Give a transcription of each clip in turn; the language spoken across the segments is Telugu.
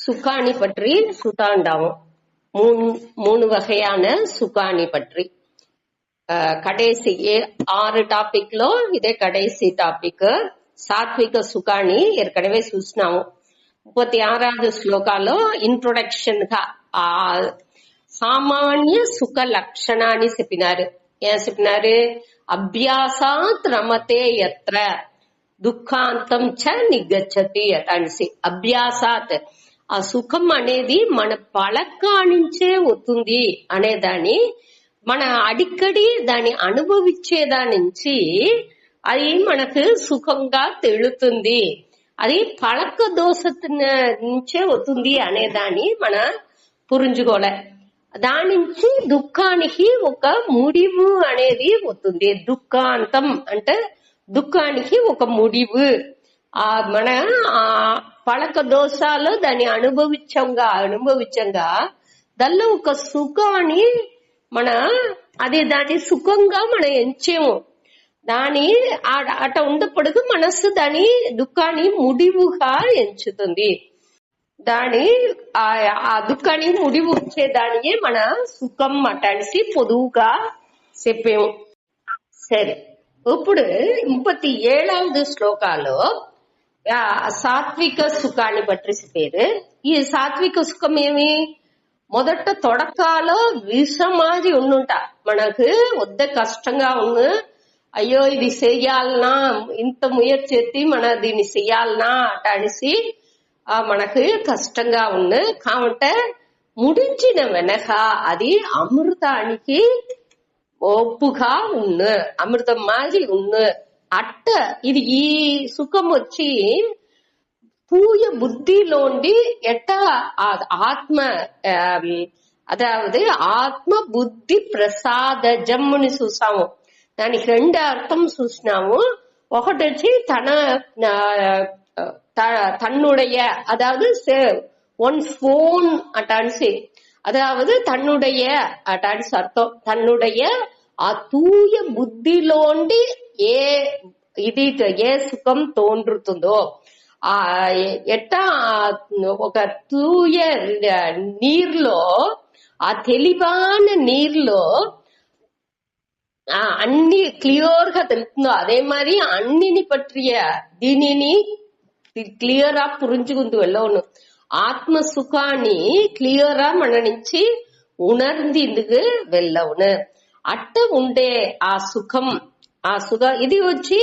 సుఖాన్ని పற்றி సుతాండాము மூணு வகையான சுகாணி பற்றி கடைசி 6 டாபிக்లో ఇదే కடைసి టాపిక్ సాత్విక సుఖాన్ని ఏற்கனவே చూసినాము 36వ శ్లోకాలో ఇంట్రొడక్షన్ గా సామాన్య సుఖ లక్షణాన్ని చెప్పినారు. ఏం చెప్పినారు? అభ్యాసాత్ రమతే యత్ర దుఃఖాంతం చ నిగచ్చతి అనేసి. అభ్యాసాత్ ఆ సుఖం అనేది మన పలకానించే వస్తుంది అనేదాన్ని మన అడిక్కడి దాన్ని అనుభవించేదాని నుంచి అది మనకు సుఖంగా తెలుస్తుంది. అది పలక దోష నుంచే వస్తుంది అనేదాన్ని మన పురించుకోలే. దాని నుంచి దుఃఖానికి ఒక ముడివు అనేది వస్తుంది. దుఃఖాంతం అంటే దుఃఖానికి ఒక ముడివు. మన పలక దోషాలు దాన్ని అనుభవించంగా దానిలో ఒక సుఖాన్ని దాన్ని సుఖంగా మనం ఎంచేము. దాని అట ఉండప్పటికి మనస్సు దాని దుఃఖాన్ని ముడివుగా ఎంచుతుంది. ఆ దుఃఖాన్ని ముడివు వచ్చేదానియే మన సుఖం అటనిసి పొదువుగా చెప్పాము. సరే, ఇప్పుడు 37వ శ్లోకాలో సాత్విక సుఖాన్ని పற்றி చెప్పారు. ఈ సాత్విక సుఖం ఏమి? మొదట తొడకాలో విషమాది ఉండుంట మనకు వద్ద కష్టంగా ఉంది. అయ్యో ఇది చెయ్యాలనా, ఇంత ముయర్చెత్తి మన దీన్ని చెయ్యాలనా అట అనేసి మనకు కష్టంగా ఉంది. కాబట్టి ముడించిన వెనక అది అమృతానికి ఒప్పుగా ఉన్ను, అమృతం మాది ఉన్ను. అట్ట ఇది ఈ సుఖం వచ్చి తూయ బుద్ధిలోండి ఎట్టా ఆత్మ అదావదు ఆత్మ బుద్ధి ప్రసాదజమ్ముని చూసాము. దానికి 2 అర్థం చూసినాము. ఒకటి వచ్చి தன்னுடைய அதாவது ஒன் போன் அட்டான்சி, அதாவது தன்னுடைய அட்டான்சி அர்த்தம் தன்னுடைய ఆ తూయ బుద్ధిలోండి ఏ సుఖం తోన్రుతుందో ఎట్టా ఒక తూయ నీరులో ఆ తెలివాన నీరులో అన్ని క్లియర్ గా తెలుస్తుందో అదే మరి అన్నిని పట్టియ దీనిని క్లియర్ గా పురించుకుంటూ వెళ్ళవను. ఆత్మ సుఖాన్ని క్లియర్ గా మన నుంచి ఉణర్ందుకు వెళ్ళవను. అట్ట ఉండే ఆ సుఖం ఇది వచ్చి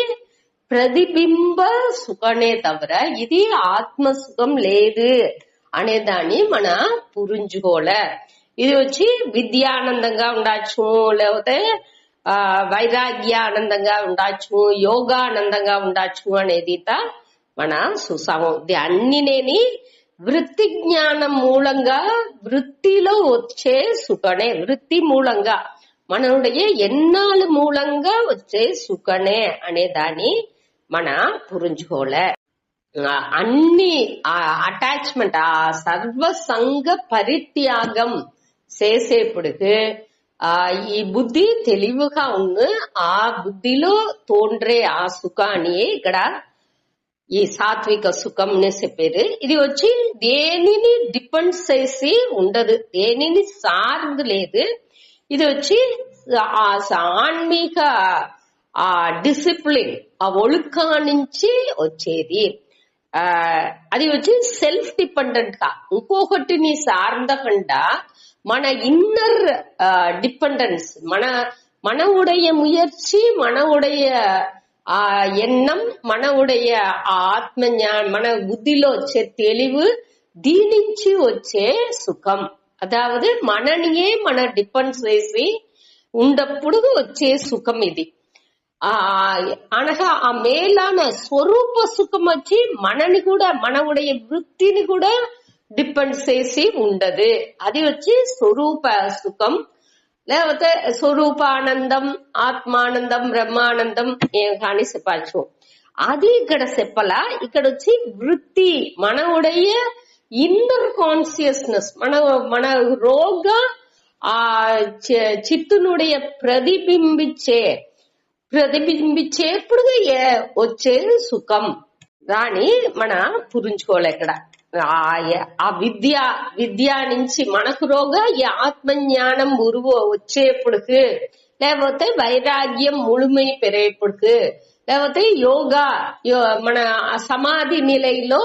ప్రతిబింబ సుఖనే తవర ఇది ఆత్మ సుఖం లేదు అనేదాన్ని మన పురించుకోలే. ఇది వచ్చి విద్యానందంగా ఉండొచ్చు, లేకపోతే వైరాగ్యానందంగా ఉండొచ్చు, యోగానందంగా ఉండొచ్చు అనేది మన చూసాము. ఇది అన్నినేని వృత్తి జ్ఞానం మూలంగా వృత్తిలో వచ్చే సుఖనే, వృత్తి మూలంగా మనుடைய ఎన్నాళ్ళ మూలంగా వచ్చే సుఖనే అనేదాన్ని మన పురించుకోలే. అన్ని అటాచ్మెంట్ ఆ సర్వసంగ పరిత్యాగం చేసేప్పుడుకు ఈ బుద్ధి తెలివిగా ఉన్న ఆ బుద్ధిలో తోండ్రే ఆ సుఖాన్ని ఇక్కడ ఈ సాత్విక సుఖం చెప్పారు. ఇది వచ్చి దేనిని డిపెండ్ చేసి ఉండదు, దేనిని సార్దు లేదు. ఇది వచ్చి ఆన్మీక ఆ డిసిప్లిన్ ఆ ఒழுக்கா నుంచి వచ్చేది. అది వచ్చి సెల్ఫ్ డిపెండెంట్ గా ఇంకొకటిని సార్ந்தகண்டா మన ఇన్నర్ డిపెండెన్స్, మన உடைய முயற்சி, మన உடைய ఎన్నం, మన உடைய ఆత్మ జ్ఞానం, మన బుద్ధిలో వచ్చే తెలివి, దీని నుంచి వచ్చే సుఖం. అదావదు మననియే మన డిపెండ్ చేసి ఉండప్పుడు వచ్చే సుఖం ఇది. అనగా ఆ మేలాన స్వరూప సుఖం వచ్చి మనని కూడా మన ఉடைய వృత్తిని కూడా డిపెండ్ చేసి ఉండదు. అది వచ్చి స్వరూప సుఖం, లేకపోతే స్వరూపానందం, ఆత్మానందం, బ్రహ్మానందం ఏం కానీ చెప్పచ్చు. అది ఇక్కడ చెప్పలా. ఇక్కడ వచ్చి వృత్తి, మన ఉடைய ఇన్నర్ కాన్షియస్నెస్, మన రోగ ఆ చిత్తునుடைய ప్రతిబింబించేప్పుడు వచ్చే సుఖం దాన్ని మన పురించుకోలే. ఇక్కడ ఆ విద్య నుంచి మనకు రోగ ఈ ఆత్మజ్ఞానం వచ్చేప్పుడుకు, లేకపోతే వైరాగ్యం ముழுமை పెరేప్పుడుకు, లేకపోతే యోగా మన సమాధి నిலைలో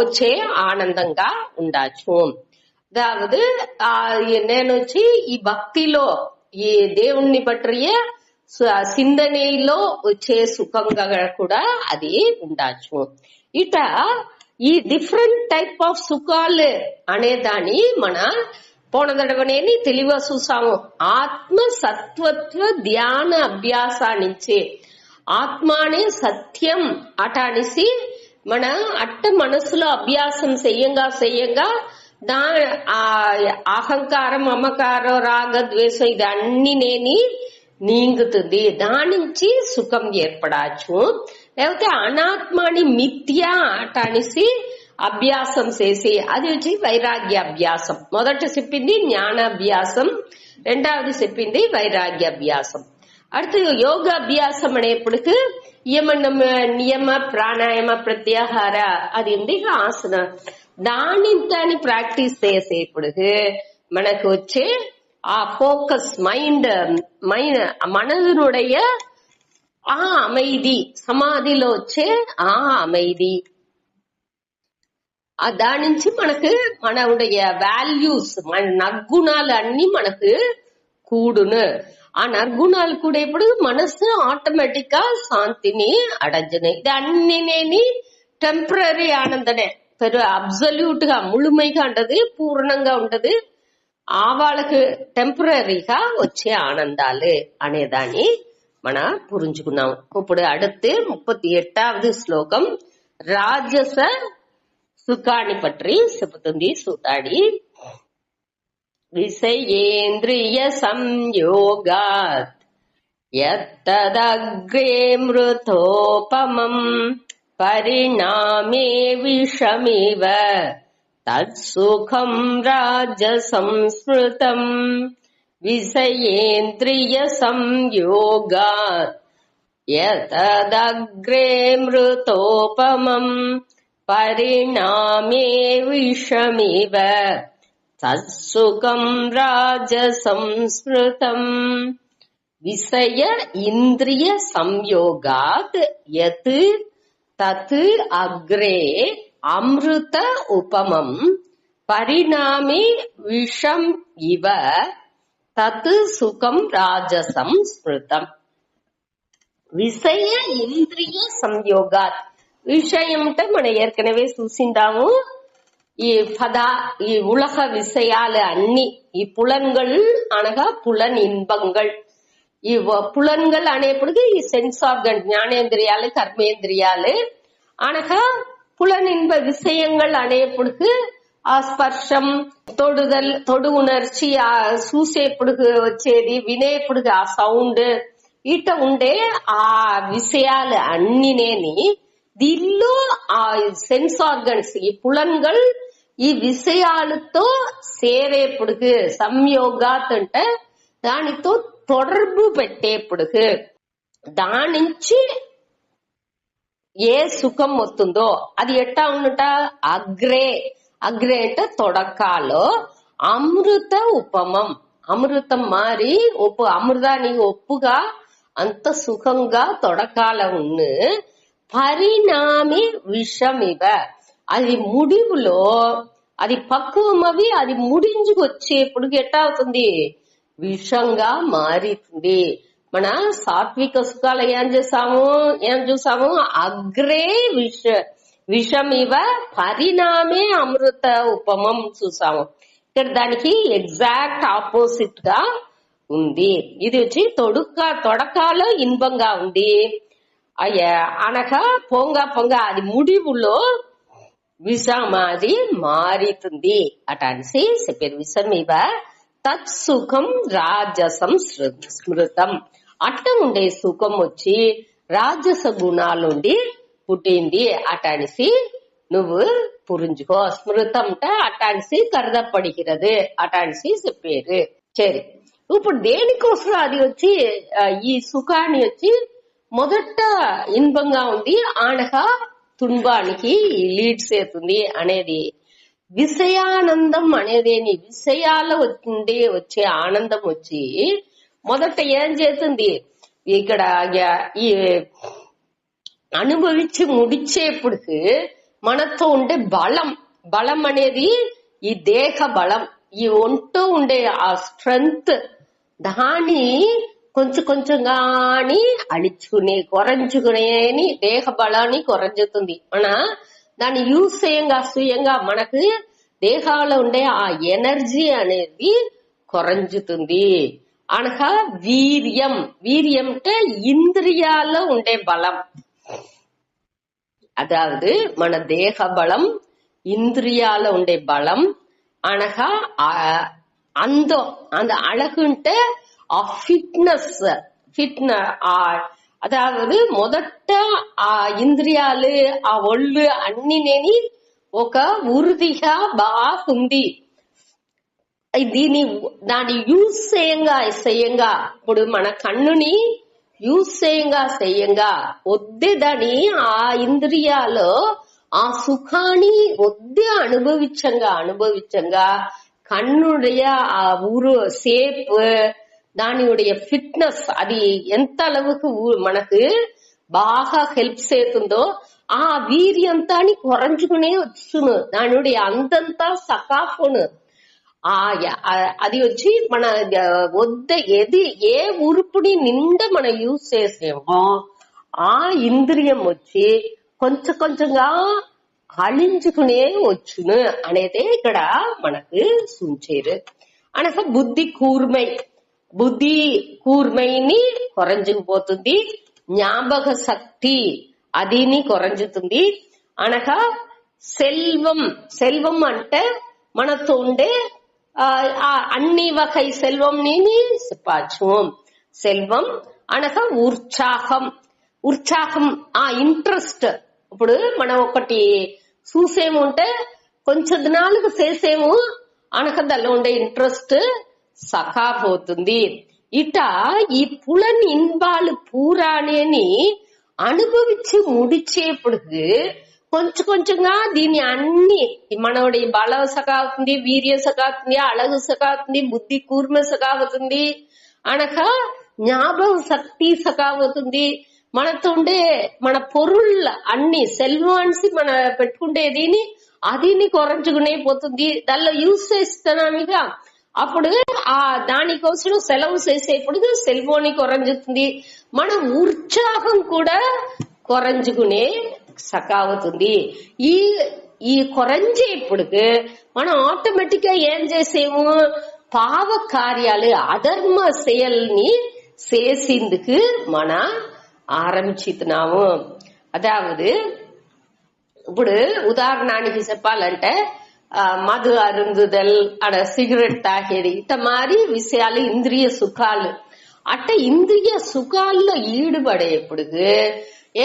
వచ్చే ఆనందంగా ఉండొచ్చు. அதாவது నేను వచ్చి ఈ భక్తిలో ఈ దేవుణ్ణి పట్టియ సింధనలో వచ్చే సుఖంగా కూడా అది ఉండొచ్చు. ఇట ఈ డిఫరెంట్ టైప్ ఆఫ్ సుఖాలు అనేదాన్ని మన పోన దడవనేని తెలివ చూసాము. ఆత్మ సత్వత్వ ధ్యాన అభ్యాసానించి ఆత్మానే సత్యం అటానిసి మన అట్ట మనసులో అభ్యాసం చెయ్యంగా అహంకారం, మమకారం, రాగ, ద్వేషం ఇది అన్ని నేని నీంగుతుంది. దాని నుంచి సుఖం ఏర్పడచ్చు. లేకపోతే అనాత్మాని మిథ్య అటానిసి అభ్యాసం చేసి అది వచ్చి వైరాగ్య అభ్యాసం. మొదట చెప్పింది జ్ఞానాభ్యాసం, రెండవది చెప్పింది వైరాగ్య అభ్యాసం. அடுத்து யோக அபியாசம் అనేప్పటికి నియమ ప్రాణాయామ ప్రత్యాహార అది ఉంది ఆసన. దాని ప్రాక్టీస్ చేసేప్పుడు మనకు వచ్చే ఆ ఫోకస్ మైండ్ మనదునుடைய ఆ அமைதி, సమాధిలో వచ్చే ఆ அமைதி, దాని నుంచి మనకు మనవుடைய వాల్యూస్, మన నற்குణాలు అన్ని మనకు కూడును. ఆ నற்குణాలు కూడా ఇప్పుడు మనసు ఆటోమేటిక్ గా శాంతిని అడజను. ఇది అన్ని నేని టెంపరీ ఆనందనే, అబ్సల్యూట్ గా ముழுமைగా ఉండదు, పూర్ణంగా ఉండదు. ఆ వాళ్ళకి టెంపరీగా వచ్చే ఆనందాలు అనేదాన్ని మన పురించుకున్నాం. ఇప్పుడు அடுத்து 38வது శ్లోకం రాజస సుఖాన్ని పற்றி చెబుతుంది సూతాడి. విషయేంద్రియ సంయోగాత్ యత్తదగ్రే మృతోపమం పరిణామే విషమివ తత్సుఖం రాజసం స్మృతం. విషయేంద్రియ సంయోగాత్ యత్తదగ్రే మృతోపమం పరిణామే విషమివ తత్సుఖం రాజసం స్మృతం. విషయ ఇంద్రియ సంయోగాత్ యత్ తత్ అగ్రే అమృత ఉపమం పరిణామే విషం ఇవ తత్ సుఖం రాజసం స్మృతం. విషయ ఇంద్రియ సంయోగాత్, విషయం అంటే మనం ఏర్కనవే చూసిందాము. ఈ உலக விஷயாలు అన్ని, ఈ పులన్கள் అనగా పులన్ ఇన్బంగల్. ఈ పులన్கள் అనేప్పటికీ ఈ సెన్స్ ఆర్గన్, జ్ఞానేంద్రియాలు, కర్మేంద్రియాలు అనగా పులన్ ఇన్బ விஷயங்கள் అనేప్పటికీ ఆ స్పర్శం, తొడు ఉనర్చి, ఆ చూసేప్పుడు వచ్చేది, వినేప్పుడు ఆ సౌండ్, ఇట ఉండే ఆ విషయాలు అన్నినేని దీనిలో ఆ సెన్స్ ఆర్గన్స్, ఈ పులన్கள் ఈ విషయాలతో సేరేప్పుడుకు సంయోగాత్ అంటే దానితో తొడర్బు పెట్టేప్పుడుకు దాని నుంచి ఏ సుఖం వస్తుందో అది ఎట్టా ఉన్నట అగ్రే అంటే తొడకాలో అమృత ఉపమం, అమృతం మారి అమృతానికి ఒప్పుగా అంత సుఖంగా తొడకాల ఉన్ను పరిణామి విషమివ అది ముడివులో అది పక్వమవి అది ముడించుకొచ్చేప్పుడు ఎట్టా అవుతుంది విషంగా మారుతుంది. మన సాత్విక సుఖాలు ఏం చూసాము అగ్రే విషమివ పరిణామే అమృత ఉపమం చూసాము. ఇక్కడ దానికి ఎగ్జాక్ట్ ఆపోజిట్ గా ఉంది. ఇది వచ్చి తొడకాలో ఇన్బంగా ఉంది అనగా పొంగ అది ముడివులో విషమాది మారుతుంది అటాన్సి చెప్పారు. విషమివ తత్సుఖం రాజసం స్మృతం, అట్ట ఉండే సుఖం వచ్చి రాజస గుణాలుండి పుట్టింది అటానిసి నువ్వు పురించుకో. స్మృతం అటానిసి కరుదపడిகிறது అటానిసి చెప్పారు. సరే, ఇప్పుడు దేనికోసం అది వచ్చి ఈ సుఖాన్ని వచ్చి మొదట ఇన్బంగా ఉంది అనగా తుంబానికి లీడ్ చేస్తుంది అనేది. విషయానందం అనేదేని విషయాల వచ్చే ఆనందం వచ్చి మొదట ఏం చేస్తుంది, ఇక్కడ ఈ అనుభవించి ముడిచేప్పటికి మనతో ఉండే బలం అనేది ఈ దేహ బలం, ఈ ఒంటో ఉండే ఆ స్ట్రెంగ్త్, దాన్ని కొంచెంగాని అణిచుకుని కొరంచుకునేని దేహ బలాన్ని కొరంజుతుంది. మన దాన్ని యూజ్ స్వయంగా మనకు దేహాల్లో ఉండే ఆ ఎనర్జీ అనేది కొరంజుతుంది. అనగా వీర్యం అంటే ఇంద్రియాల్లో ఉండే బలం. அதாவது మన దేహ బలం, ఇంద్రియాల ఉండే బలం అనగా அந்த அழகுன்ட்டு అదావదు మొదట ఆ ఇంద్రియాలు ఆ ఒళ్ళు అన్నినేని ఒక ఉరుదిగా బాగుంది. దాన్ని యూజ్ చేయంగా ఇప్పుడు మన కన్నుని యూజ్ చేయంగా వద్దే దాని ఆ ఇంద్రియాలో ఆ సుఖాన్ని వద్దే అనుభవించంగా కన్నుடைய ఆ ఊరు సేప్ దానిயுடைய ఫిట్నెస్ అది ఎంత அளவுக்கு మనకు బాగా హెల్ప్ చేస్తుందో ఆ వీర్యంతాన్ని కొరంచుకునే వచ్చును. దానియుடைய అంతంతా సకాఫోను అది వచ్చి మన వద్ద ఏ ఉరుపుని నిండా మనం యూజ్ చేసేమో ఆ ఇంద్రియం వచ్చి కొంచెంగా అழிంచుకునే వచ్చును అనేది ఇక్కడ మనకు సూచేరు. అనగా బుద్ధి కూర్మైని కొరంజుకుపోతుంది. జ్ఞాపక శక్తి అదిని కొరంజుతుంది. అనగా సెల్వం అంటే మనతో ఉండే అన్ని వకై సెల్వంని చెప్పచ్చు. సెల్వం అనగా ఉత్సాహం ఆ ఇంట్రెస్ట్. ఇప్పుడు మనం ఒకటి చూసేము ఉంటే కొంచెం దినాలకు చేసేము అనక దానిలో ఉండే ఇంట్రెస్ట్ సఖాపోతుంది. ఇట ఈ పులన్ ఇన్బాలు పూరానేని అనుభవించి ముడిచేపటికి కొంచెంగా దీని అన్ని మనోడి బలం సకావుతుంది, వీర్యం సకావుతుంది, అழகு సకావుతుంది, బుద్ధి కూర్మ సకావుతుంది, అనక జ్ఞాపక శక్తి సకావుతుంది. మనతో ఉండే మన పొరుళ్ళ అన్ని సెల్వాన్సి మన పెట్టుకుంటేదిని అదిని కొరంచుకునే పోతుంది. దానిలో యూజ్ చేస్తున్నామిగా అప్పుడు ఆ దానికోసం సెలవు చేసేప్పుడు సెల్వోని కొరంజుతుంది. మన ఉత్సాహం కూడా కొరంజుకునే సకావుతుంది. ఈ కొరంజేపుడుకు మనం ఆటోమేటిక్ గా ఏం చేసేము, పావ కార్యాలు అధర్మ செயల్ని చేసేందుకు మన ఆరంభిస్తున్నాము. అదావదు ఇప్పుడు ఉదాహరణకి చెప్పాలంటే మధు అరుందుదల్ అడ సిగరెట్ తాగేది ఇట మారి విషయాలు ఇంద్రియ సుఖాలు. అట్ట ఇంద్రియ సుఖాల్లో ఈడుపడేప్పుడు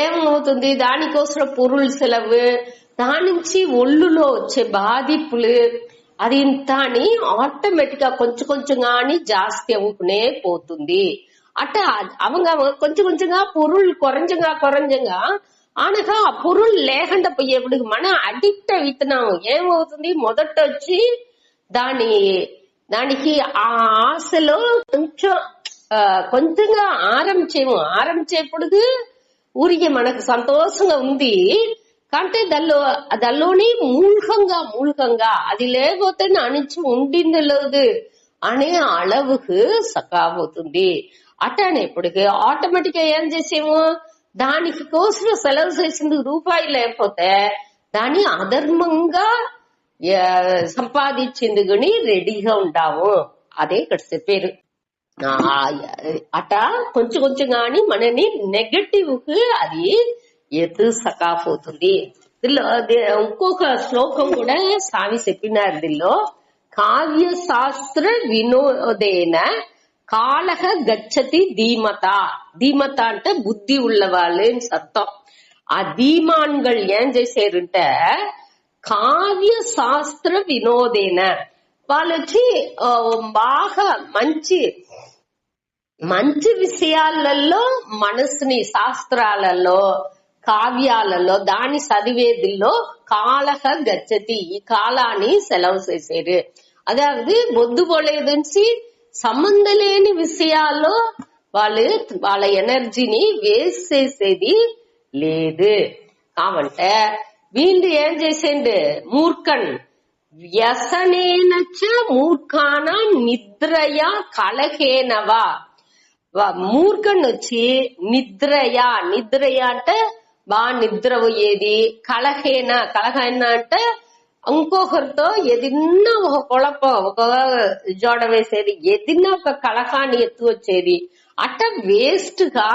ఏమవుతుంది, దానికోసం పొరుల సెలవు, దాని నుంచి ఒళ్ళులో వచ్చే బాధిప్పులు అది ఇంత అని ఆటోమేటిక్ గా కొంచెంగాని జాస్తి అవ్వుకునే పోతుంది. అట్ట அவங்க కొంచెంగా పొరులు కొరంజంగా అనగా ఆ పొరులు లేకుండా పోయేప్పుడు మనం అడిక్ట్ అవుతున్నాము. ఏమవుతుంది, మొదట వచ్చి దానికి ఆ ఆశలో కొంచెంగా ఆరంభించేప్పుడు ఊరికి మనకు సంతోషంగా ఉంది. కంటే దానిలోని మూల్ఖంగా అది లేకపోతే అణిచి ఉండింది లేదు అనే అళవుకు సకావుతుంది. అట్టనే ఇప్పటికి ఆటోమేటిక్ గా ఏం చేసేము, దానికి కోసం సెలవు చేసింది రూపాయి లేకపోతే దాన్ని అధర్మంగా సంపాదించింది కానీ రెడీగా ఉంటాము. అదే ఇక్కడ చెప్పారు. అట కొంచెం గాని మనని నెగటివ్ కు అది ఎదు సకాపోతుంది. దీనిలో ఇంకొక శ్లోకం కూడా స్వామి చెప్పినారు. దీనిలో కావ్య శాస్త్ర వినోదేన కాళహ గచ్చతి ధీమత అంటే బుద్ధి ఉన్నవాళ్ళు సత్తం. ఆ ధీమాన్கள் ఏం చేశారంటే కావ్య శాస్త్ర వినోదేన వాళ్ళు వచ్చి బాగా మంచి విషయాలలో మనసుని శాస్త్రాలలో కావ్యాలలో దాని చదివేదిలో కాలహ గచ్చతి, ఈ కాలాన్ని సెలవు చేసేది. అதாவது బొద్దు పోలేదు నుంచి సంబంధం లేని విషయాల్లో వాళ్ళ ఎనర్జీని వేస్ట్ చేసేది లేదు. కావంటే వీళ్ళు ఏం చేసేండు, మూర్ఖన్ వ్యసనేనచ మూర్ఖాన నిద్రయా కలహేనవా. మూర్ఖన్ వచ్చి నిద్రయా అంటే బాగా నిద్రపోయేది, కలహేన అంటే ఇంకొకరితో ఏదన్నా ఒక కుళపం, ఒక జోడ వేసేది, ఏదన్నా ఒక కలహాన్ని ఎత్తు వచ్చేది, అట్ట వేస్ట్ గా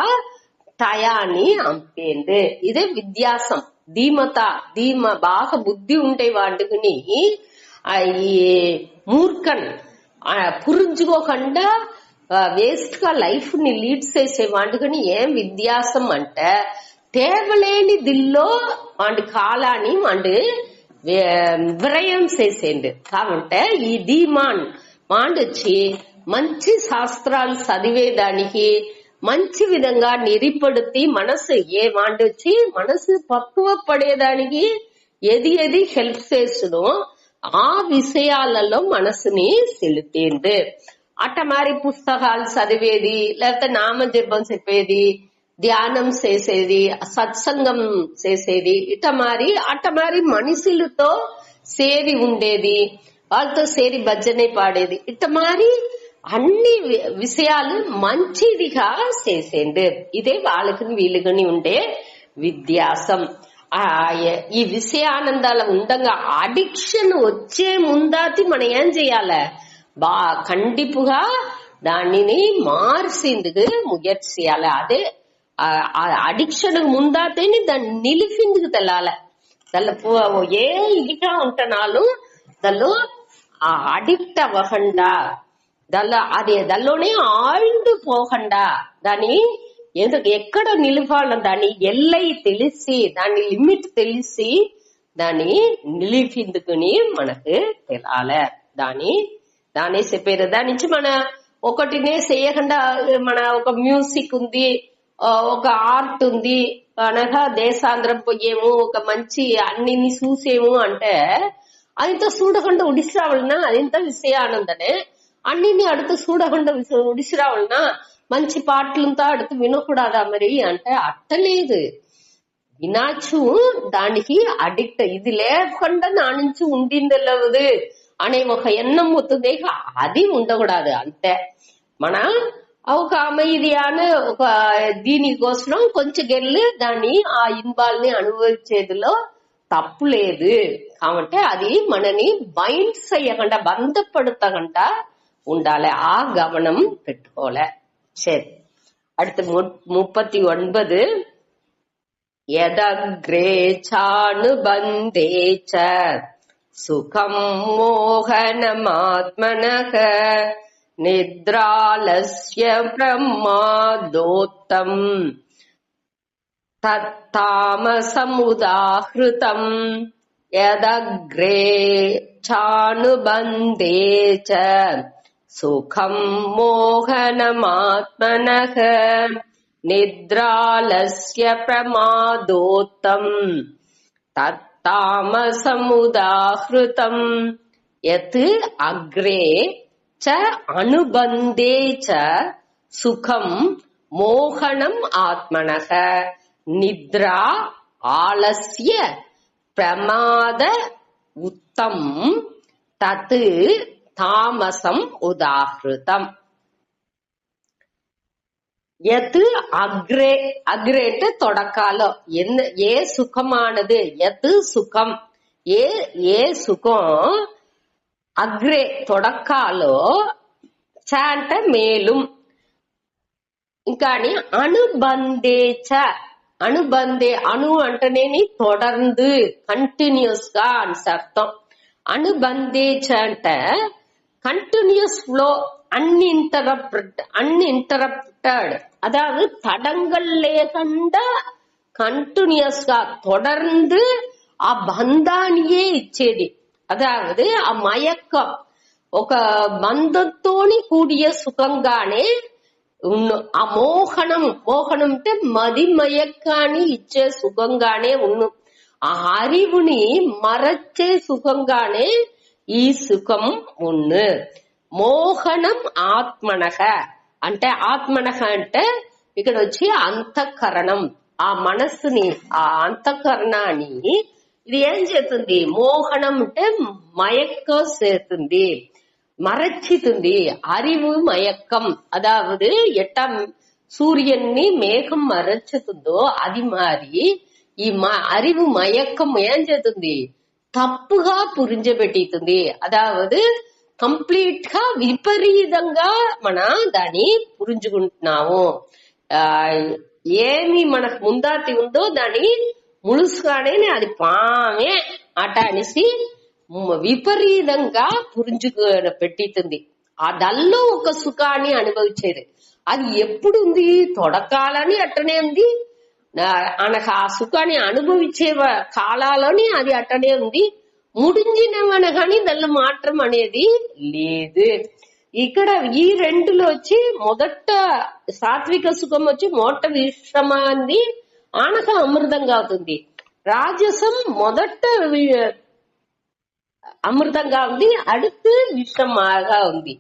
టయాన్ని అంపేంది. ఇదే విద్యాసం. ధీమ బాగా బుద్ధి ఉంటే వాడుకుని ఈ మూర్ఖన్ పురుంజుకోకుండా వేస్ట్ గా లైఫ్ ని లీడ్ చేసే వాడుకుని ఏం విద్యాసం అంటే తేవలేని దిల్లో వాడి కాలాన్ని వాడి విరయం చేసేండు. కాబట్టి ఈ మాండొచ్చి మంచి శాస్త్రాలు చదివేదానికి మంచి విధంగా నిరిపడుతీ మనసు మాండొచ్చి మనసు పక్కువ పడేదానికి ఏది హెల్ప్ చేస్తుందో ఆ విషయాలలో మనసుని సెలుతేంది. అట్ట మరి పుస్తకాలు చదివేది, లేకపోతే నామజపం చెప్పేది, ధ్యానం చేసేది, సత్సంగం చేసేది, అట్ట మరి మనుషులతో సేరి ఉండేది, వాళ్ళతో సేరి భజనే పాడేది, ఇట్ట మరి అన్ని విషయాలు మంచిదిగా చేసేంది. ఇదే వాళ్ళకి వీలుగని ఉండే విద్యాసం. ఈ విషయానందాల ఉండగా అడిక్షన్ వచ్చే ముందాతి మనం ఏం చెయ్యాలి, కండిపుగా దానిని మార్చేందుకు ముయற்சி చేయాలి. అదే అడిక్షన్ ముందాతేని దాన్ని నిలిపిందుకు తెల్లాల. దానిలో ఏ ఇదిగా ఉంటున్నాను దానిలో అడిక్ట్ అవ్వకుండా, దానిలోనే ఆల్డ్ పోకుండా, దాన్ని ఎక్కడ నిలపాల దాని ఎల్లై తెలిసి, దాని లిమిట్ తెలిసి దాన్ని నిలిపిందుకుని మనకు తెలాలి. దాని చెప్పారు. దాని నుంచి మన ఒకటినే చేయకుండా, మన ఒక మ్యూజిక్ ఉంది, ఒక ఆర్ట్ ఉంది, అనగా దేశాంధ్రం పోయేము, ఒక మంచి అన్ని చూసేము అంటే అదింత చూడకుండా ఉడిసిరావాలన్నా, అదింత విషయానందనే. అన్నిని అడుతూ చూడకుండా ఉడిసిరావాలన్నా, మంచి పాటలంతా అడుతూ వినకూడదా మరి అంటే అట్టలేదు. వినాచు దానికి అడిక్ట్, ఇది లేకుండా నా నుంచి ఉండిందెలవదు అనే ఒక ఎన్నం అవుతుంది, అది ఉండకూడదు. అంతే మన ఒక అమైదియాన ఒక దీనికోసం కొంచెం గెల్లి దాన్ని ఆ ఇన్బాల్ని అనుభవించేదిలో తప్పు లేదు. కాబట్టి అది మనని బైండ్ చేయకుండా, బంధపడతకుండా ఉండాలి. ఆ గమనం పెట్టుకోలే. சரி, அடுத்து 39. యదగ్రే చానుబంధేచ సుఖం మోహనమాత్మనః నిద్రాలస్య ప్రమాదోత్తం తత్తామసముదాహృతం. యదగ్రే చానుబంధేచ సుఖం మోహనమాత్మనః నిద్రాలస్య ప్రమాదోత్తం తత్తామసముదాహృతం. యత్ అగ్రే చ అనుబంధే చ సుఖం మోహనం ఆత్మనః నిద్రా ఆలస్య ప్రమాద ఉత్తం తత్ తామసం ఉదాహృతం. எது அக்ரே, அக்ரே தொடக்காலோ ఏ సుఖమానది, ఎత్ సుఖం ఏ సుఖం, అగ్రే తొడకాలో, చ అంటే మేలుం, ఇంకా అనుబంధేచ, అనుబంధే అణు అంటేనేని తొడర్ந்து కంటిన్యూస్ గా అని అర్థం. అనుబంధేచ అంటే కంటిన్యూస్ ఫ్లో, అన్ఇంటరప్టెడ్, அதாவது தடங்கள் లేకుండా కంటిన్యూస్ గా தொடர்ந்து ఆ బంధానియే ఇచ్చేది. అదావదు ఆ మయక్కం ఒక బంధంతోని కూడియ సుఖంగానే ఆ మోహనం అంటే మదిమయకాన్ని ఇచ్చే సుఖంగానే ఉన్ను. ఆ அறிவுని మరచే సుఖంగానే ఈ సుఖం ఉన్ను. మోహనం ఆత్మనః అంటే ఆత్మనః అంటే ఇక్కడ వచ్చి అంతఃకరణం, ఆ మనస్సుని, ఆ అంతఃకరణాన్ని ఇది ఏం చేస్తుంది? మోహనం అంటే మయక్క చేస్తుంది, மறைச்சிతుంది. அறிவு மயக்கம், அதாவது எட்டாம் சூரியன்னு மேகம் మరచుతుందో అది మారి ఈ அறிவு மயக்கம் ఏం చేస్తుంది? తప్పుగా పురించబెట్టితుంది. అదావదు కంప్లీట్ గా విపరీతంగా మన దాన్ని పురించుకుంటున్నాము. ఏమి మనకు ముందాటి ఉందో దాన్ని ములుసుగానే అది పామే అట అనేసి విపరీతంగా పురించుకు పెట్టితుంది. అదల్లో ఒక సుఖాన్ని అనుభవించేది. అది ఎప్పుడు ఉంది? తొడకాలని అట్టనే ఉంది. మనకు ఆ సుఖాన్ని అనుభవించే కాలాలని అది అట్టనే ఉంది. ముడించినవన కానీ దానిలో మాత్రం అనేది లేదు. ఇక్కడ ఈ రెండులో వచ్చి మొదట సాత్విక సుఖం వచ్చి మొట్ట విశ్రమాన్ని ఆనక అమృతంగా అవుతుంది. రాజసం మొదట అమృతంగా ఉంది, அடுத்து విషమాగా ఉంది.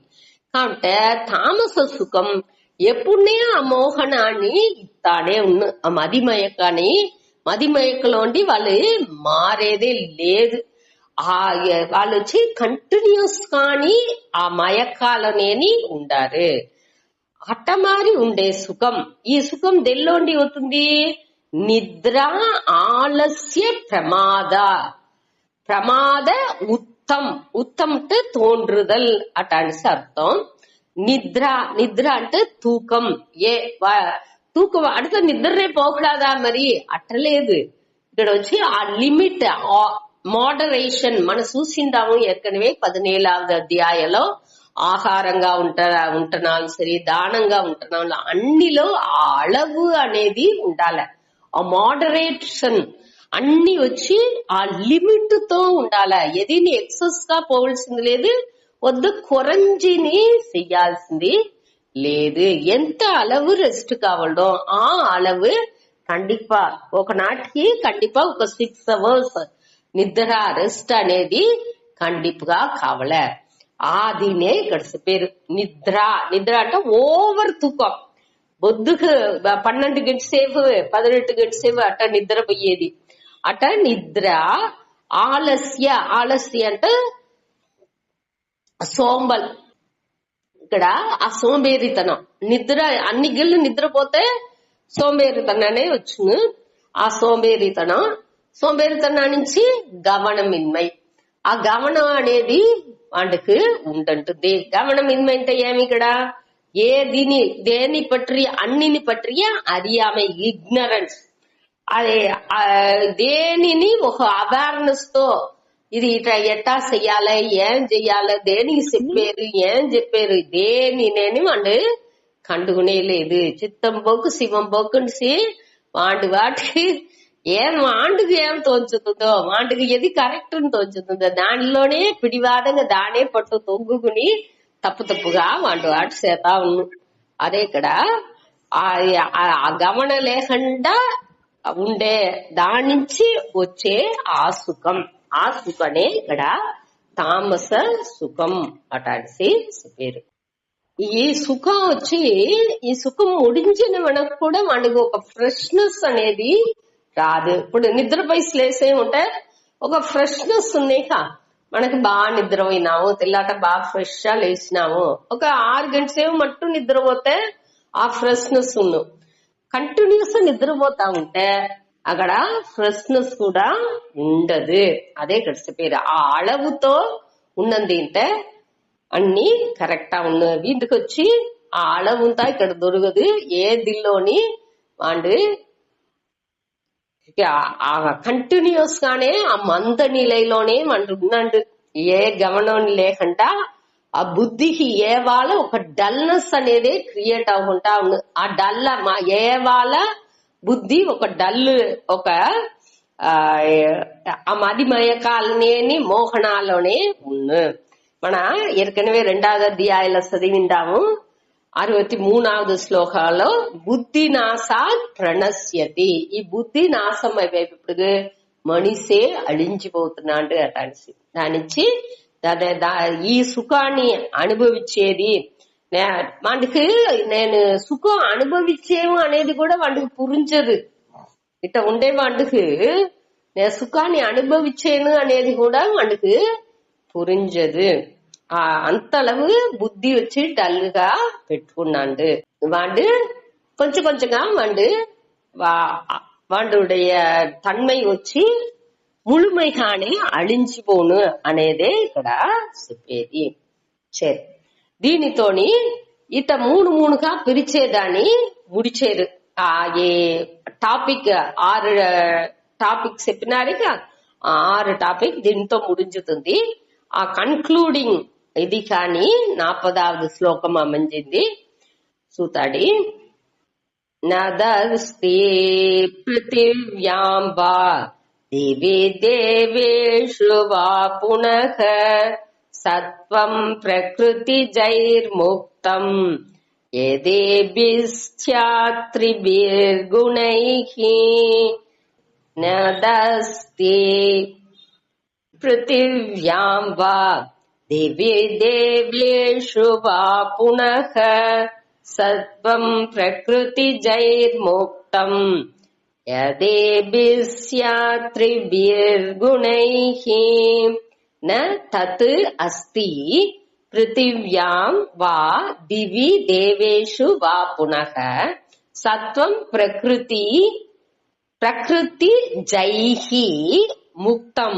కాబట్టి తామస సుఖం ఎప్పుడే ఆ మోహనాన్ని ఇస్తానే ఉన్న. ఆ మదిమయకాన్ని మదిమయకలోండి వాళ్ళు మారేదే లేదు. వాళ్ళు వచ్చి కంటిన్యూస్ కానీ ఆ మయకాలనేని ఉండారు. అట్టమారి ఉండే సుఖం. ఈ సుఖం దెల్లోండి అవుతుంది? నిద్ర, ఆలస్య, ప్రమాద ఉత్తం. ఉత్తం అంటే తోன்றுதல் అటానికి అర్థం. నిద్ర అంటే తూకం. తూకం அடுத்த నిద్రే పోకూడదా? మరి అట్టలేదు. ఇక్కడ వచ్చి ఆ లిమిట్, మోడరేషన్ మనం చూసిందాము ఏற்கனவே 17వ అధ్యాయంలో. ఆహారంగా ఉంటున్నాను సరే, దానంగా ఉంటున్నాను, అన్నిలో ఆ అళవు అనేది ఉండాలి. ఆ మోడరేషన్ అన్ని వచ్చి ఆ లిమిట్ తో ఉండాలి. ఎదిని ఎక్సెస్ గా పోవలసింది లేదు, వద్దు కొరంజిని చెయ్యాల్సింది లేదు. ఎంత அளவு ரெஸ்ட் కావాలో ఆ அளவு కండిపా ఒక నాటికి కండిపా ఒక 6 hours నిద్ర రెస్ట్ అనేది కండిపుగా కావాల. ఆదినే ఇక్కడ పేరు నిద్ర. నిద్ర అంటే ఓవర్ తూకం. బొద్దుకు 12 గంటల సేపు 18 గంటల సేపు అట్ట నిద్ర పోయేది. అట నిద్ర. ఆలస్య, ఆలస్య అంటే సోంబల్. ఇక్కడ ఆ సోంబేరితనం. నిద్ర అన్ని గిళ్ళు నిద్రపోతే సోంబేరితననే వచ్చును. ఆ సోంబేరితనం నుంచి గమనమిన్మై. ఆ గమనం అనేది వాడికి ఉండంటుంది. గమనమిన్మై అంటే ఏమి? ఇక్కడ దేని పற்றி అన్నిని పற்றிయ அறியாமை, ఇగ్నరెన్స్. అదే దేనిని ఒక అవేర్నెస్ తో ఇది ఇట్లా ఎట్టా చెయ్యాలి, ఏం చెయ్యాలి, దేనికి చెప్పారు, ఏం చెప్పారు, దేనినేని వాడు కండుకునే లేదు. చిత్తం పోకు శివం పోకుసి వాటికి వాండుకు ఏం తోచుతుందో, వాటికి ఏది కరెక్ట్ అని తోచుతుందో దానిలోనే పిడివాదంగా దానే పట్టు తొంగుకుని తప్పుగా వాటి చేతా ఉన్నా. అదే ఇక్కడ ఆ గమన లేకుండా ఉండే దాని నుంచి వచ్చే ఆ సుఖం. ఆ సుఖనే ఇక్కడ తామస సుఖం అటాసి పేరు. ఈ సుఖం వచ్చి ఈ సుఖం ముడించిన మనకు కూడా మనకు ఒక ఫ్రెష్నెస్ అనేది రాదు. ఇప్పుడు నిద్రపై లేసే ఉంటే ఒక ఫ్రెష్నెస్ ఉన్నాయి. మనకి బాగా నిద్రపోయినాము, తెల్లాట బాగా ఫ్రెష్ గా లేచినాము. ఒక 6 గంటల సేపు మట్టు నిద్రపోతే ఆ ఫ్రెష్నెస్ ఉన్ను. కంటిన్యూస్ నిద్రపోతా ఉంటే అక్కడ ఫ్రెష్నెస్ కూడా ఉండదు. అదే ఇక్కడ పేరు. ఆ అళవుతో ఉన్నది అంటే అన్ని కరెక్టా ఉన్నది. వీటికి వచ్చి ఆ అళవుంతా ఇక్కడ దొరకదు. ఏ దిల్లోని వాడు కంటిన్యూస్ గానే ఆ మంద నిలయలోనే ఉన్నాడు. ఏ గమనం లేకుండా ఆ బుద్ధికి ఏ వాళ్ళ ఒక డల్నెస్ అనేది క్రియేట్ అవ్వకుండా ఉంది. ఆ డల్ ఏ వాళ్ళ బుద్ధి ఒక డల్, ఒక ఆ మదిమయకాలనే మోహనాలోనే ఉన్న. మన ఏற்கனவே 2వ అధ్యాయంలో చదివిందాము. 63వ శ్లోకాలో బుద్ధి నాశాత్ ప్రణశ్యతి. ఈ బుద్ధి నాశం అయిపోయి మనిషే అழிంచిపోతున్నాడు అటానికి. దానిచ్చి ఈ సుఖాన్ని అనుభవించేది వాడికి నేను సుఖం అనుభవించేము అనేది కూడా వాడికి పురించదు. ఇట్లా ఉండే వాడికి నేను సుఖాన్ని అనుభవించేను అనేది కూడా వాడికి పురించదు. అంతளவு బుద్ధి వచ్చి డల్ గా పెట్టుకున్నాడు. వాడు కొంచెం కొంచెంగా వాడుடைய தன்மை వచ్చి ముழுமைగానే అழிంచిపోను అనేదే ఇక్కడ చెప్పేది. సరే, దీనితోని ఇత మూడుగా పిలిచేదాన్ని ముడిచేరు. ఏ టాపిక్ 6 టాపిక్ చెప్పినారుగా 6 టాపిక్ దీంతో ముడించుతుంది. ఆ కన్క్లూడింగ్ ఇది కానీ 40వ శ్లోకం అమంజింది. సూతాడి నదస్తి పృథివ్యాం వా దేవీ దేవేషు వా పునః సత్వం ప్రకృతి జైర్ముక్తం యదేభిశ్చాత్రిభిర్గుణైః నదస్తి పృథివ్యాం వా దేవీ దేవేషు వా పునః సత్వం ప్రకృతి జైర్ముక్తం యదేభిశ్చాత్రిభిర్గుణైః న తత్ అస్తి పృథివ్యాం వా దివి దేవేషు వా పునః సత్వం ప్రకృతి జైః ముక్తం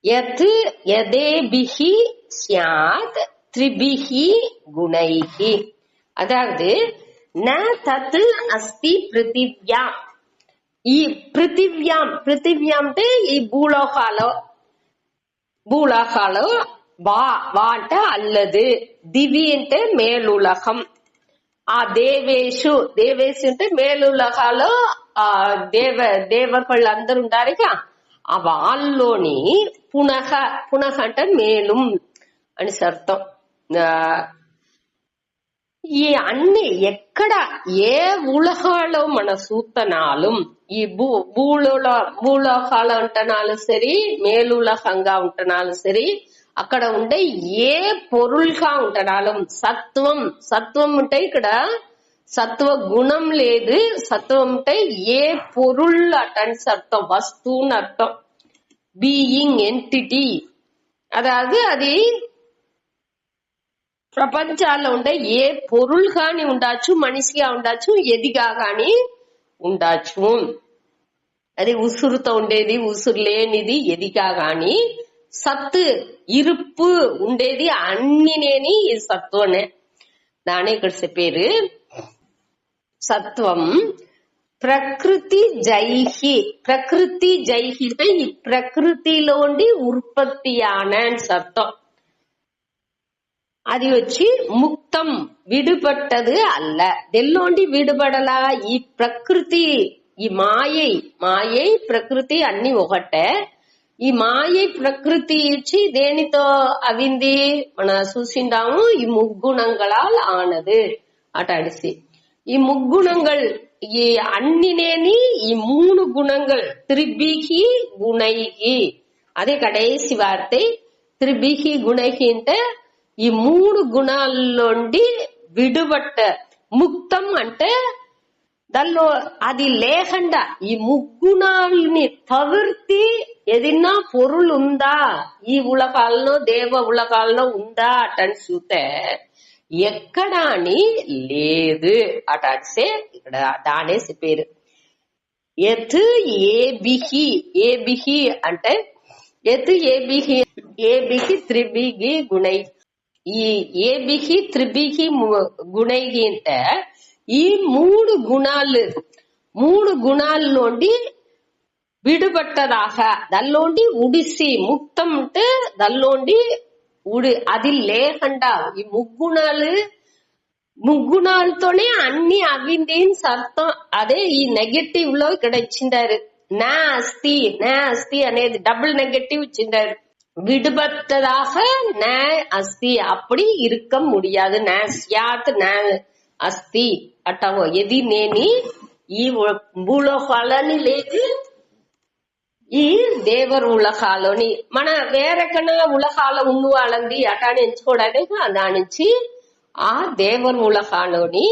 యత్ యదేభిః ஸ்யாத் த்ரிபிஹி குணைஹி. அதாவது ந தத் அஸ்தி பிருத்திவ்யாம். ఈ పృథివ్యాం అంటే ఈ భూలోకాలు వా అంటే అల్లదు, దివి అంటే మేలులకం, ఆ దేవేషు అంటే మేలులకాలు దేవతలు అందరు ఉంటారుగా ఆ వాళ్ళలోని పునః అంటే మేలుం అని అర్థం. ఈ అన్ని ఎక్కడ ఏ ఉలహాలో మన సూతనాలు ఈ భూలోకాలు ఉంటనాలు సరి, మేలులకంగా ఉంటనాలు సరి, అక్కడ ఉండే ఏ పొరుల్గా ఉంటనాలు సత్వం ఉంటే ఇక్కడ సత్వ గుణం లేదు, సత్వం అంటే ఏ పొరుల్ అటని అర్థం, వస్తువుని అర్థం, బీయింగ్ ఎంటిటీ. అதாவது అది ప్రపంచాల్లో ఉండే ఏ పొరుల్ గాని ఉండొచ్చు, మనిషిగా ఉండొచ్చు, ఎదిగా గాని ఉండొచ్చు. అది ఉసురుతో ఉండేది, ఉసురు లేనిది, ఎదిగా గాని సత్ ఇరుపు ఉండేది అన్నినేని ఈ సత్వనే. దాని ఇక్కడ చెప్పారు సత్వం ప్రకృతి జైహి. ప్రకృతి జైహి అంటే ఈ ప్రకృతిలోండి ఉత్పత్తి అని అర్థం. అది వచ్చి ముక్తం విడుపట్టదు అల్ల. దెల్లోండి విడుపడలా ఈ ప్రకృతి, ఈ మాయై ప్రకృతి అన్ని ఒకటే. ఈ మాయై ప్రకృతి ఇచ్చి దేనితో అవింది మన చూసిండాము, ఈ ముగ్గుణంగళాల్ ఆనదు అట అడిసి. ఈ ముగ్గుణங்கள் ఈ అన్నినేని ఈ 3 குணங்கள் త్రిభిహి గుణైహి. అదే కడేసి వార్తే త్రిభిహి గుణైహి అంటే ఈ 3 గుణాల్లోండి విడుబట్ట. ముక్తం అంటే దానిలో అది లేకుండా ఈ ముగ్గుణాలని తవిర్తి ఏదైనా పొరులు ఉందా ఈ ఉలకాల్లో, దేవ ఉలకాల్లో ఉందా అటని చూస్తే ఎక్కడ అని లేదు అట అంటే ఇక్కడ దానే చెప్పారు. ఎత్ ఏబిహి అంటే ఎత్ ఏబిహి త్రిభిహి గుణై. ఈ ఏబిహి త్రిభిహి గుణైహి అంటే ఈ 3 గుణాల్లోండి విడుబట్టదాకా దానిలోండి ఉడిసి. ముక్తం అంటే దానిలోండి అది లేకుండా ఈ ముగ్గుణాలతోనే అన్ని అవింది అర్థం. అదే ఈ నెగటివ్ లో ఇక్కడ ఇచ్చిండారు. నా అస్తి అనేది డబుల్ నెగటివ్ ఇచ్చిండారు. விடுபட்டதாக ந அஸ்தி, அப்படி இருக்க முடியாது. ந ஸ்யாத் ந అస్తి అట్టవో ఎది నేని ఈ భూలోకాలని లేదు ఈ దేవర్ ఉలకాలోని మన వేరెక్కడైనా ఉలకాల ఉన్ను వాళ్ళంది అటాని ఎంచుకోవడానికి దాని నుంచి ఆ దేవర్ ఉలకాలోని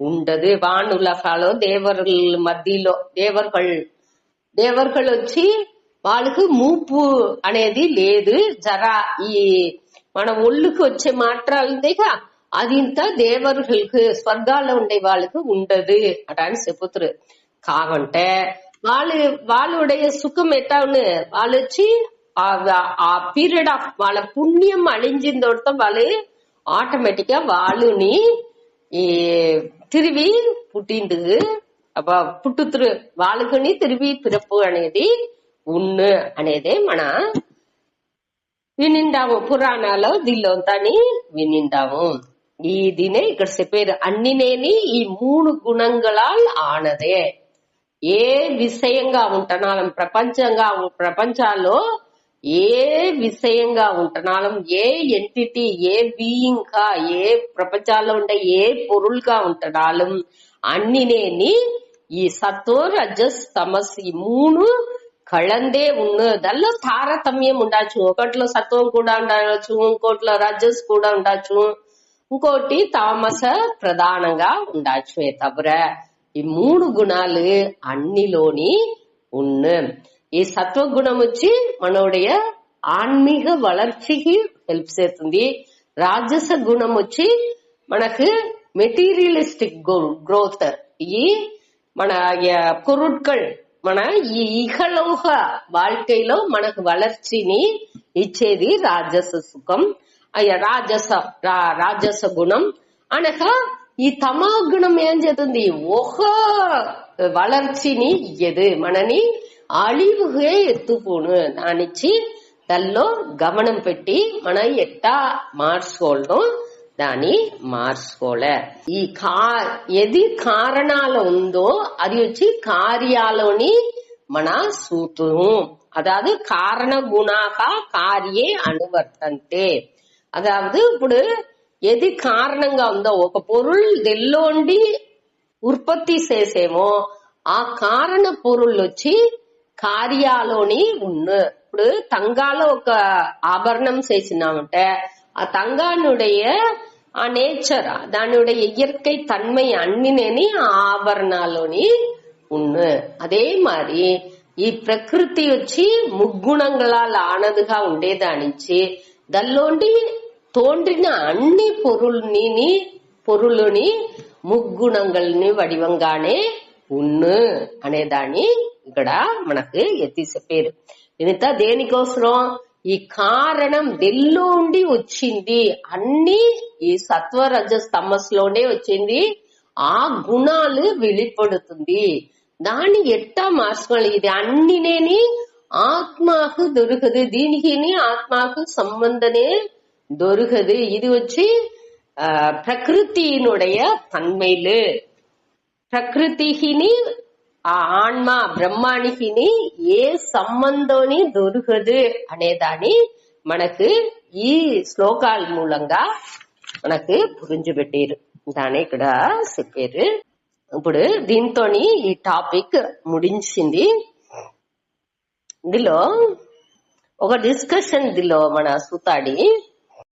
ఉండదు. వాన్ ఉలకాలో దేవరుల మధ్యలో దేవర్கள் వచ్చి వాళ్ళకు మూపు అనేది లేదు. జరా ఈ మన ఒళ్ళుకు వచ్చే మాత్రాలుందిగా అది ఇంత దేవர்களுக்கு స్వర్గాల్లో ఉండే వాళ్ళకు ఉండదు అటాని చెప్పుతారు. కావంటే వాళ్ళుடைய సుఖం ఎట్టాను వాళ్ళు వచ్చి ఆ పీరియడ్ ఆఫ్ వాళ్ళ పుణ్యం అழிంచిందోడత వాళ్ళు ఆటోమేటిక్ గా వాళ్ళని ఈ తిరిగి పుట్టిందుకు పుట్టుతురు వాళ్ళకుని తిరిగి పిరపు అనేది ఉన్ను అనేదే మన వినిండాము. పురాణాలో దీనిలోంతాని వినిండాము. దీనే ఇక్కడ చెప్పారు. అన్నినేని ఈ 3 గుణంగళాల్ ఆనదే. ఏ విషయంగా ఉంటున్నాం ప్రపంచాల్లో ఏ విషయంగా ఉంటున్నాం, ఏ ఎంటిటీ ఏ బీయింగ్ గా ఏ ప్రపంచాల్లో ఉండే ఏ పొరుల్గా ఉంటున్నాం అన్నినేని ఈ సత్వ రజస్ తమస్ ఈ 3 కళందే ఉన్నదల్లో తారతమ్యం ఉండొచ్చు. ఒకటిలో సత్వం కూడా ఉండవచ్చు, ఇంకోటిలో రజస్ కూడా ఉండొచ్చు, ఇంకోటి తామస ప్రధానంగా ఉండొచ్చు. తవర ఈ 3 గుణాలు అన్నిలోని ఉన్న ఈ సత్వగుణం వచ్చి మనోடைய ఆన్మీக வளர்ச்சிకి హెల్ప్ చేస్తుంది. రాజస గుణం వచ్చి మనకు మెటీరియలిస్టిక్ గ్రోత్, ఈ మన பொருட்கள் మన ఈ ఇహలోక வாழ்க்கைలో మనకు వளர்ச்சிని ఇచ్చేది రాజస సుఖం. రాజస గుణం అనగా ఈ తమో గుణం ఏం చేస్తుంది, ఒక వளர்ச்சிని ఇయ్యదు, మనని అழிவுగే ఎత్తుపోను. దానిచ్చి దానిలో గమనం పెట్టి మనం ఎట్టా మార్చుకోవడం దాన్ని మార్చుకోలే. ఈ ఏది కారణాలు ఉందో అది వచ్చి కార్యాలోని మన సూత్రం. అదాவது కారణ గుణాక కార్యే అనువర్తంతే. అదాவது ఇప్పుడు ఏది కారణంగా ఉందో ఒక పొరుల్ దెల్లోండి ఉత్పత్తి చేసేమో ఆ కారణ పొరుళ్ళు వచ్చి కార్యాలోని ఉన్న. ఇప్పుడు తంగాలో ఒక ఆభరణం చేసినామంటే ఆ తంగానుடைய ఆ నేచర్ దానిடைய ఇయற்கை தன்மை అన్నినేని ఆ ఆభరణాలోని ఉన్న. அதே மாதிரி ఈ ప్రకృతి వచ్చి ముగ్గుణంగళాల ఆనదుగా ఉండేదానిచ్చి దల్లోండి తోండ్రిన అన్ని పొరులుని ముగ్గుణంగల్ని వడివంగానే ఉన్ను అనేదాన్ని ఇక్కడ మనకు ఎత్తి చెప్పారు. ఇంత దేనికోసం ఈ కారణం దెల్లోండి వచ్చింది, అన్ని ఈ సత్వరజస్ తమస్లోనే వచ్చింది. ఆ గుణాలు வெளிப்படுతుంది. దాన్ని ఎట్టా మార్చుకోవాలి. ఇది అన్నినేని ఆత్మకు దొరకదు, దీనికి ఆత్మకు సంబంధనే దొరకదు. ఇది వచ్చి ప్రకృతినుடைய తన్మైలు. ప్రకృతిని ఆ ఆత్మ బ్రహ్మానికి ఏ సంబంధం దొరకదు అనేదాన్ని మనకు ఈ శ్లోకాల మూలంగా మనకు పురించబెట్టారు. దాన్ని ఇక్కడ చెప్పారు. ఇప్పుడు దీంతో ఈ టాపిక్ ముడించింది. ఇందులో ఒక డిస్కషన్ మన సూతాడి